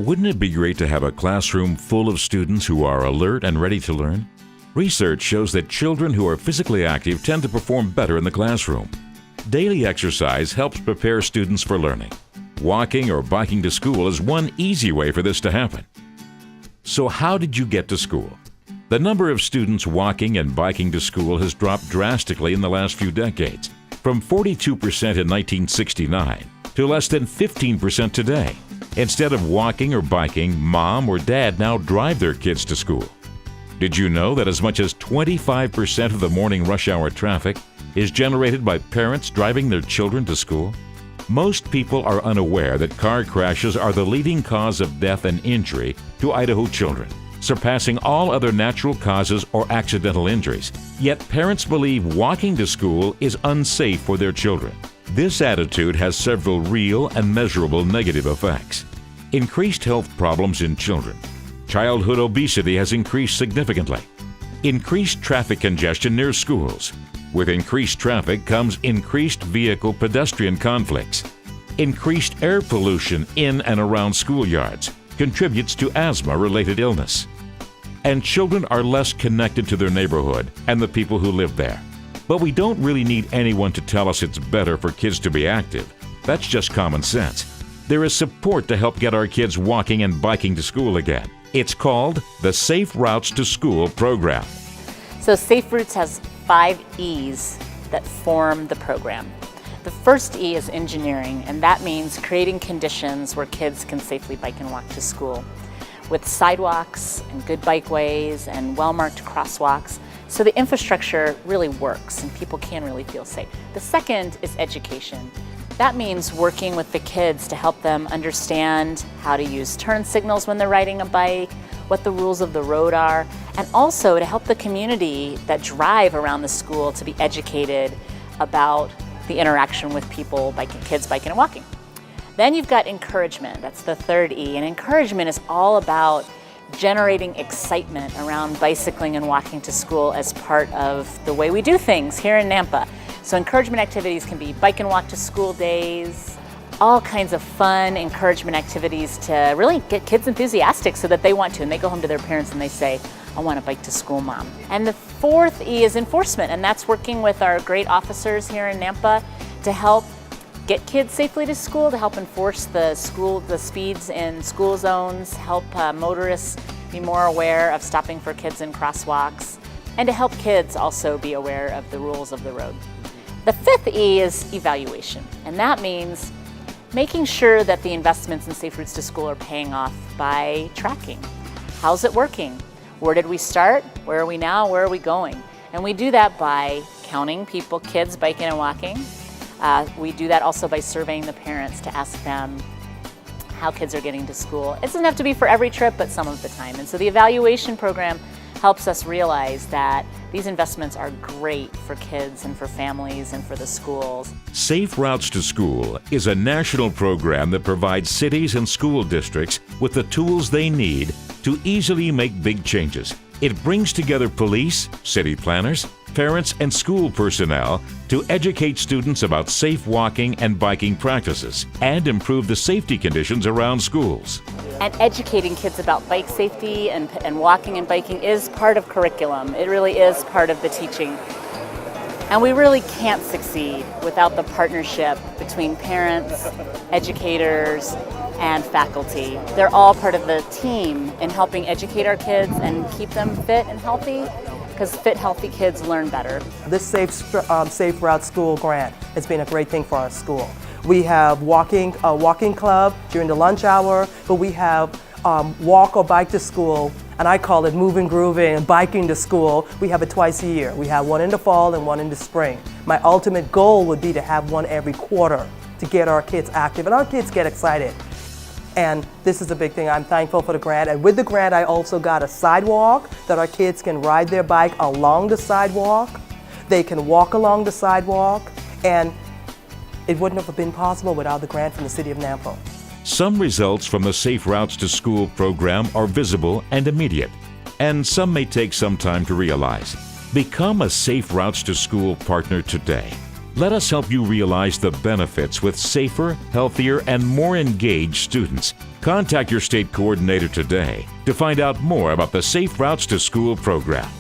Wouldn't it be great to have a classroom full of students who are alert and ready to learn? Research shows that children who are physically active tend to perform better in the classroom. Daily exercise helps prepare students for learning. Walking or biking to school is one easy way for this to happen. So how did you get to school? The number of students walking and biking to school has dropped drastically in the last few decades, from 42% in 1969 to less than 15% today. Instead of walking or biking, mom or dad now drive their kids to school. Did you know that as much as 25% of the morning rush hour traffic is generated by parents driving their children to school? Most people are unaware that car crashes are the leading cause of death and injury to Idaho children, surpassing all other natural causes or accidental injuries. Yet parents believe walking to school is unsafe for their children. This attitude has several real and measurable negative effects. Increased health problems in children. Childhood obesity has increased significantly. Increased traffic congestion near schools. With increased traffic comes increased vehicle-pedestrian conflicts. Increased air pollution in and around schoolyards contributes to asthma-related illness. And children are less connected to their neighborhood and the people who live there. But we don't really need anyone to tell us it's better for kids to be active. That's just common sense. There is support to help get our kids walking and biking to school again. It's called the Safe Routes to School program. So Safe Routes has 5 E's that form the program. The first E is engineering, and that means creating conditions where kids can safely bike and walk to school, with sidewalks and good bikeways and well-marked crosswalks, so the infrastructure really works and people can really feel safe. The second is education. That means working with the kids to help them understand how to use turn signals when they're riding a bike, what the rules of the road are, and also to help the community that drive around the school to be educated about the interaction with people, kids biking and walking. Then you've got encouragement, that's the third E, and encouragement is all about generating excitement around bicycling and walking to school as part of the way we do things here in Nampa. So encouragement activities can be bike and walk to school days, all kinds of fun encouragement activities to really get kids enthusiastic so that they want to, and they go home to their parents and they say, I want to bike to school, Mom. And the fourth E is enforcement, and that's working with our great officers here in Nampa to help get kids safely to school, to help enforce the speeds in school zones, help motorists be more aware of stopping for kids in crosswalks, and to help kids also be aware of the rules of the road. The fifth E is evaluation, and that means making sure that the investments in Safe Routes to School are paying off by tracking. How's it working? Where did we start? Where are we now? Where are we going? And we do that by counting kids biking and walking. We do that also by surveying the parents to ask them how kids are getting to school. It doesn't have to be for every trip, but some of the time. And so the evaluation program helps us realize that these investments are great for kids and for families and for the schools. Safe Routes to School is a national program that provides cities and school districts with the tools they need to easily make big changes. It brings together police, city planners, parents, and school personnel to educate students about safe walking and biking practices and improve the safety conditions around schools. And educating kids about bike safety and walking and biking is part of curriculum. It really is part of the teaching. And we really can't succeed without the partnership between parents, educators, and faculty. They're all part of the team in helping educate our kids and keep them fit and healthy, because fit, healthy kids learn better. This Safe Route School grant has been a great thing for our school. We have a walking club during the lunch hour, but we have walk or bike to school, and I call it moving, grooving, and biking to school. We have it twice a year. We have one in the fall and one in the spring. My ultimate goal would be to have one every quarter to get our kids active, and our kids get excited. And this is a big thing. I'm thankful for the grant. And with the grant, I also got a sidewalk that our kids can ride their bike along the sidewalk. They can walk along the sidewalk. And it wouldn't have been possible without the grant from the City of Nampa. Some results from the Safe Routes to School program are visible and immediate, and some may take some time to realize. Become a Safe Routes to School partner today. Let us help you realize the benefits with safer, healthier, and more engaged students. Contact your state coordinator today to find out more about the Safe Routes to School program.